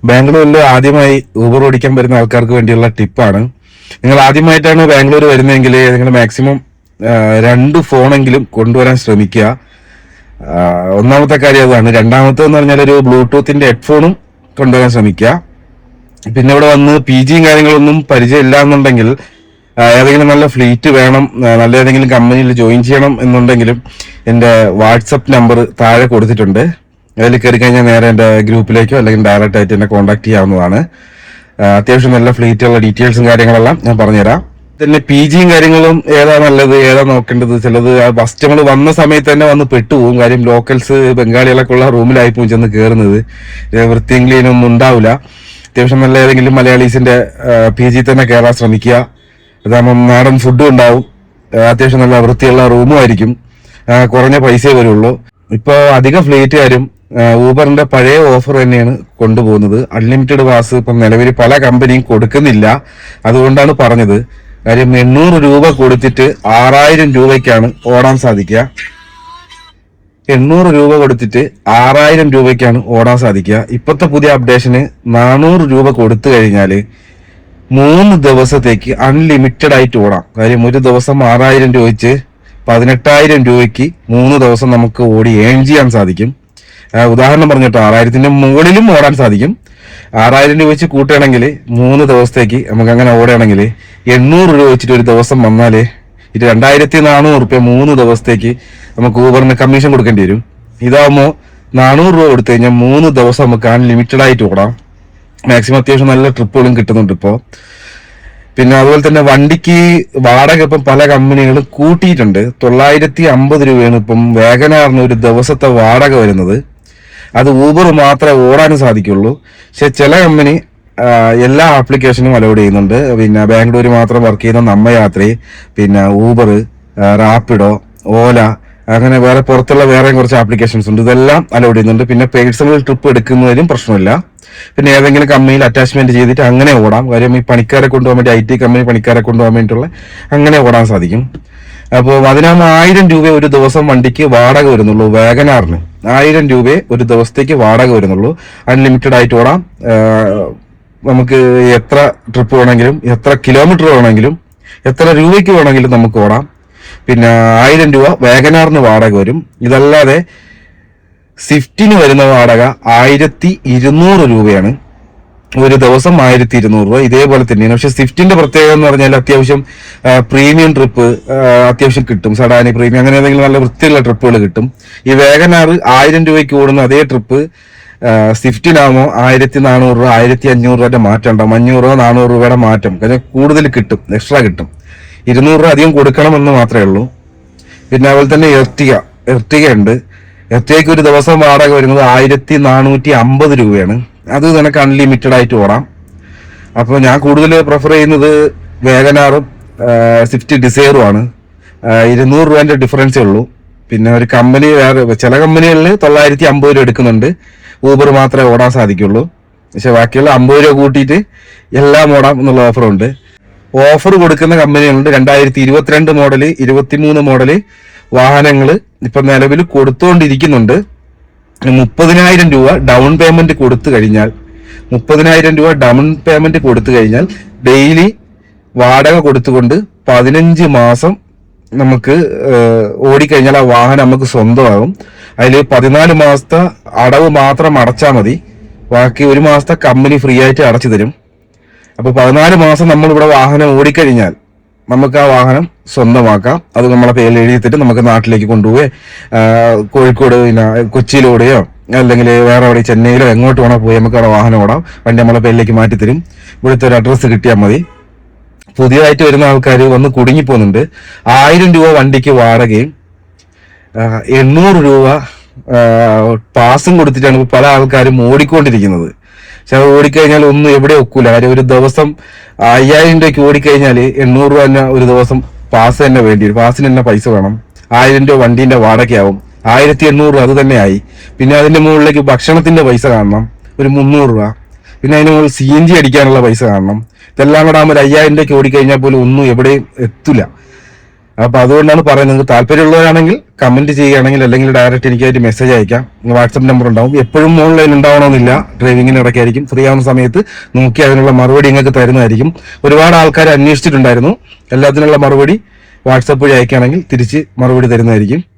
ബാംഗ്ലൂരിൽ ആദ്യമായി ഊബർ ഓടിക്കാൻ വരുന്ന ആൾക്കാർക്ക് വേണ്ടിയുള്ള ടിപ്പാണ്. നിങ്ങൾ ആദ്യമായിട്ടാണ് ബാംഗ്ലൂർ വരുന്നതെങ്കിൽ നിങ്ങൾ മാക്സിമം 2 ഫോണെങ്കിലും കൊണ്ടുവരാൻ ശ്രമിക്കുക. ഒന്നാമത്തെ കാര്യം അതാണ്. രണ്ടാമത്തെന്ന് പറഞ്ഞാൽ ഒരു ബ്ലൂടൂത്തിന്റെ ഹെഡ്ഫോണും കൊണ്ടുവരാൻ ശ്രമിക്കുക. പിന്നെ ഇവിടെ വന്ന് PGയും കാര്യങ്ങളൊന്നും പരിചയമില്ല എന്നുണ്ടെങ്കിൽ ഏതെങ്കിലും നല്ല ഫ്ലീറ്റ് വേണം, നല്ല ഏതെങ്കിലും കമ്പനിയിൽ ജോയിൻ ചെയ്യണം എന്നുണ്ടെങ്കിലും എൻ്റെ വാട്സപ്പ് നമ്പർ താഴെ കൊടുത്തിട്ടുണ്ട്. അതിൽ കയറി കഴിഞ്ഞാൽ നേരെ എൻ്റെ ഗ്രൂപ്പിലേക്കോ അല്ലെങ്കിൽ ഡയറക്റ്റ് ആയിട്ട് എന്നെ കോൺടാക്ട് ചെയ്യാവുന്നതാണ്. അത്യാവശ്യം നല്ല ഫ്ലീറ്റുള്ള ഡീറ്റെയിൽസും കാര്യങ്ങളെല്ലാം ഞാൻ പറഞ്ഞുതരാം. പിന്നെ PGയും കാര്യങ്ങളും ഏതാ നല്ലത്, ഏതാ നോക്കേണ്ടത്, ചിലത് കസ്റ്റമർ വന്ന സമയത്ത് തന്നെ വന്ന് പെട്ടുപോകും. കാര്യം ലോക്കൽസ് ബംഗാളികളൊക്കെ ഉള്ള റൂമിലായി പോകും ചെന്ന് കയറുന്നത്. വൃത്തിയും ക്ലീനൊന്നും ഉണ്ടാവില്ല. അത്യാവശ്യം നല്ല ഏതെങ്കിലും മലയാളീസിന്റെ PG തന്നെ കയറാൻ ശ്രമിക്കുക. അതാകുമ്പം നാടൻ ഫുഡും ഉണ്ടാവും, അത്യാവശ്യം നല്ല വൃത്തിയുള്ള റൂമും ആയിരിക്കും, കുറഞ്ഞ പൈസയെ വരുള്ളൂ. ഇപ്പോൾ അധികം ഫ്ലൈറ്റുകാരും ഊബറിന്റെ പഴയ ഓഫർ തന്നെയാണ് കൊണ്ടുപോകുന്നത്. അൺലിമിറ്റഡ് പാസ് ഇപ്പം നിലവിൽ പല കമ്പനിയും കൊടുക്കുന്നില്ല. അതുകൊണ്ടാണ് പറഞ്ഞത്. കാര്യം 800 രൂപ കൊടുത്തിട്ട് 6000 രൂപയ്ക്കാണ് ഓടാൻ സാധിക്കുക. 800 രൂപ കൊടുത്തിട്ട് 6000 രൂപയ്ക്കാണ് ഓടാൻ സാധിക്കുക. ഇപ്പോഴത്തെ പുതിയ അപ്ഡേഷന് 400 രൂപ കൊടുത്തു കഴിഞ്ഞാൽ 3 ദിവസത്തേക്ക് അൺലിമിറ്റഡ് ആയിട്ട് ഓടാം. കാര്യം ഒരു ദിവസം 6000 രൂപ വെച്ച് 18000 രൂപയ്ക്ക് 3 ദിവസം നമുക്ക് ഓടി ഏൺ ചെയ്യാൻ സാധിക്കും. ഉദാഹരണം പറഞ്ഞിട്ടോ 6000ന്റെ മുകളിലും ഓടാൻ സാധിക്കും. 6000 രൂപ വെച്ച് കൂട്ടുകയാണെങ്കിൽ 3 ദിവസത്തേക്ക് നമുക്ക് അങ്ങനെ ഓടുകയാണെങ്കിൽ 800 രൂപ വെച്ചിട്ട് ഒരു ദിവസം വന്നാലേ 2400 രൂപ 3 ദിവസത്തേക്ക് നമുക്ക് ഊബറിന് കമ്മീഷൻ കൊടുക്കേണ്ടി വരും. ഇതാവുമ്പോൾ 400 രൂപ കൊടുത്തു കഴിഞ്ഞാൽ 3 ദിവസം നമുക്ക് അൺലിമിറ്റഡ് ആയിട്ട് ഓടാം. മാക്സിമം അത്യാവശ്യം നല്ല ട്രിപ്പുകളും കിട്ടുന്നുണ്ട് ഇപ്പോൾ. പിന്നെ അതുപോലെ തന്നെ വണ്ടിക്ക് വാടക ഇപ്പം പല കമ്പനികളും കൂട്ടിയിട്ടുണ്ട്. 950 രൂപയാണ് ഇപ്പം വാഗനാറിന് ഒരു ദിവസത്തെ വാടക വരുന്നത്. അത് ഊബർ മാത്രമേ ഓടാനും സാധിക്കുള്ളൂ. പക്ഷെ ചില കമ്പനി എല്ലാ ആപ്ലിക്കേഷനും അലോഡ് ചെയ്യുന്നുണ്ട്. പിന്നെ ബാംഗ്ലൂർ മാത്രം വർക്ക് ചെയ്യുന്ന നമ്മയാത്രി, പിന്നെ ഊബർ, റാപ്പിഡോ, ഓല, അങ്ങനെ വേറെ പുറത്തുള്ള വേറെയും കുറച്ച് ആപ്ലിക്കേഷൻസ് ഉണ്ട്. ഇതെല്ലാം അലോഡ് ചെയ്യുന്നുണ്ട്. പിന്നെ പേഴ്സണൽ ട്രിപ്പ് എടുക്കുന്നതിലും പ്രശ്നമില്ല. പിന്നെ ഏതെങ്കിലും കമ്പനിയിൽ അറ്റാച്ച്മെന്റ് ചെയ്തിട്ട് അങ്ങനെ ഓടാം. കാര്യം ഈ പണിക്കാരെ കൊണ്ടുപോകാൻ വേണ്ടി IT കമ്പനി പണിക്കാരെ കൊണ്ടുപോകാൻ വേണ്ടിയിട്ടുള്ള അങ്ങനെ ഓടാൻ സാധിക്കും. അപ്പോൾ അതിനാകുമ്പോൾ 1000 രൂപ ഒരു ദിവസം വണ്ടിക്ക് വാടക വരുന്നുള്ളൂ. വാഗനാറിന് 1000 രൂപ ഒരു ദിവസത്തേക്ക് വാടക വരുന്നുള്ളൂ. അൺലിമിറ്റഡ് ആയിട്ട് ഓടാം. നമുക്ക് എത്ര ട്രിപ്പ് വേണമെങ്കിലും, എത്ര കിലോമീറ്റർ വേണമെങ്കിലും, എത്ര രൂപയ്ക്ക് വേണമെങ്കിലും നമുക്ക് ഓടാം. പിന്നെ 1000 രൂപ വാഗനാറിന് വാടക വരും. ഇതല്ലാതെ സ്വിഫ്റ്റിന് വരുന്ന വാടക 1200 രൂപയാണ് ഒരു ദിവസം. 1200 രൂപ ഇതേപോലെ തന്നെയാണ്. പക്ഷെ സ്വിഫ്റ്റിന്റെ പ്രത്യേകത എന്ന് പറഞ്ഞാൽ അത്യാവശ്യം പ്രീമിയം ട്രിപ്പ് അത്യാവശ്യം കിട്ടും. സഡാനി പ്രീമിയം അങ്ങനെ ഏതെങ്കിലും നല്ല വൃത്തിയുള്ള ട്രിപ്പുകൾ കിട്ടും. ഈ വാഗനാർ 1000 രൂപയ്ക്ക് ഓടുന്ന അതേ ട്രിപ്പ് സ്വിഫ്റ്റിനാകുമ്പോൾ 1400 രൂപ 1500 രൂപയുടെ മാറ്റം ഉണ്ടാവും. 500 രൂപ 400 രൂപയുടെ മാറ്റം. കാരണം കൂടുതൽ കിട്ടും, എക്സ്ട്രാ കിട്ടും. 200 രൂപ അധികം കൊടുക്കണമെന്ന് മാത്രമേ ഉള്ളൂ. പിന്നെ അതുപോലെ തന്നെ എർട്ടിക ഉണ്ട്. എർട്ടികയ്ക്ക് ഒരു ദിവസം വാടക വരുന്നത് 1450 രൂപയാണ്. അത് നിനക്ക് അൺലിമിറ്റഡ് ആയിട്ട് ഓടാം. അപ്പോൾ ഞാൻ കൂടുതൽ പ്രിഫർ ചെയ്യുന്നത് വാഗനാറും സ്വിഫ്റ്റ് ഡിസയറും ആണ്. 200 രൂപേന്റെ ഡിഫറൻസേ ഉള്ളൂ. പിന്നെ ഒരു കമ്പനി വേറെ ചില കമ്പനികളിൽ 950 രൂപ എടുക്കുന്നുണ്ട്. ഊബർ മാത്രമേ ഓടാൻ സാധിക്കുള്ളൂ. പക്ഷെ ബാക്കിയുള്ള 50 രൂപ കൂട്ടിയിട്ട് എല്ലാം ഓടാം എന്നുള്ള ഓഫറുണ്ട്. ഓഫർ കൊടുക്കുന്ന കമ്പനികളുണ്ട്. 2022 മോഡല് 23 മോഡല് വാഹനങ്ങൾ ഇപ്പൊ നിലവിൽ കൊടുത്തുകൊണ്ടിരിക്കുന്നുണ്ട്. 30,000 രൂപ ഡൗൺ പേയ്മെന്റ് കൊടുത്തു കഴിഞ്ഞാൽ 30,000 രൂപ ഡൗൺ പേയ്മെന്റ് കൊടുത്തു കഴിഞ്ഞാൽ ഡെയിലി വാടക കൊടുത്തുകൊണ്ട് 15 മാസം നമുക്ക് ഓടിക്കഴിഞ്ഞാൽ ആ വാഹനം നമുക്ക് സ്വന്തമാകും. അതിൽ 14 മാസത്തെ അടവ് മാത്രം അടച്ചാൽ മതി. ബാക്കി 1 മാസത്തെ കമ്പനി ഫ്രീ ആയിട്ട് അടച്ചു തരും. അപ്പൊ 14 മാസം നമ്മളിവിടെ വാഹനം ഓടിക്കഴിഞ്ഞാൽ നമുക്ക് ആ വാഹനം സ്വന്തമാക്കാം. അത് നമ്മളെ പേരിൽ എഴുതിയിട്ട് നമുക്ക് നാട്ടിലേക്ക് കൊണ്ടുപോയി കോഴിക്കോട് പിന്നെ കൊച്ചിയിലോടെയോ അല്ലെങ്കിൽ വേറെ എവിടെ ചെന്നൈയിലോ എങ്ങോട്ട് വേണോ പോയി നമുക്ക് അവിടെ വാഹനം ഓടാം. വണ്ടി നമ്മളെ പേരിലേക്ക് മാറ്റിത്തരും. ഇവിടുത്തെ ഒരു അഡ്രസ്സ് കിട്ടിയാൽ മതി. പുതിയതായിട്ട് വരുന്ന ആൾക്കാർ വന്ന് കുടുങ്ങിപ്പോകുന്നുണ്ട്. 1000 രൂപ വണ്ടിക്ക് വാടകയും 800 രൂപ പാസും കൊടുത്തിട്ടാണ് ഇപ്പോൾ പല ആൾക്കാരും ഓടിക്കൊണ്ടിരിക്കുന്നത്. പക്ഷെ അത് ഓടിക്കഴിഞ്ഞാൽ ഒന്നും എവിടെ ഒക്കൂല. കാര്യം ഒരു ദിവസം 5000 രൂപയ്ക്ക് ഓടിക്കഴിഞ്ഞാൽ 800 രൂപ തന്നെ ഒരു ദിവസം പാസ് തന്നെ വേണ്ടി വരും. പാസിന് തന്നെ പൈസ വേണം. 1000 രൂപ വണ്ടീന്റെ വാടകയാവും. 1800 രൂപ അത് തന്നെ ആയി. പിന്നെ അതിന്റെ മുകളിലേക്ക് ഭക്ഷണത്തിന്റെ പൈസ കാണണം, ഒരു 300 രൂപ. പിന്നെ അതിന് മുകളിൽ CNG അടിക്കാനുള്ള പൈസ കാണണം. ഇതെല്ലാം കൂടെ ആകുമ്പോൾ 5000 രൂപയ്ക്ക് ഓടിക്കഴിഞ്ഞാൽ പോലും ഒന്നും എവിടെയും എത്തില്ല. അപ്പൊ അതുകൊണ്ടാണ് പറയുന്നത്. നിങ്ങൾക്ക് താല്പര്യമുള്ളവരാണെങ്കിൽ കമന്റ് ചെയ്യുകയാണെങ്കിൽ അല്ലെങ്കിൽ ഡയറക്റ്റ് എനിക്കായിട്ട് മെസ്സേജ് അയക്കാം. വാട്സപ്പ് നമ്പർ ഉണ്ടാവും. എപ്പോഴും ഓൺലൈൻ ഉണ്ടാവണമെന്നില്ല, ഡ്രൈവിങ്ങിന് ഇടയ്ക്കായിരിക്കും. ഫ്രീ ആവുന്ന സമയത്ത് നോക്കി അതിനുള്ള മറുപടി നിങ്ങൾക്ക് തരുന്നതായിരിക്കും. ഒരുപാട് ആൾക്കാർ അന്വേഷിച്ചിട്ടുണ്ടായിരുന്നു. എല്ലാത്തിനുള്ള മറുപടി വാട്സപ്പ് വഴി അയക്കുകയാണെങ്കിൽ തിരിച്ച് മറുപടി തരുന്നതായിരിക്കും.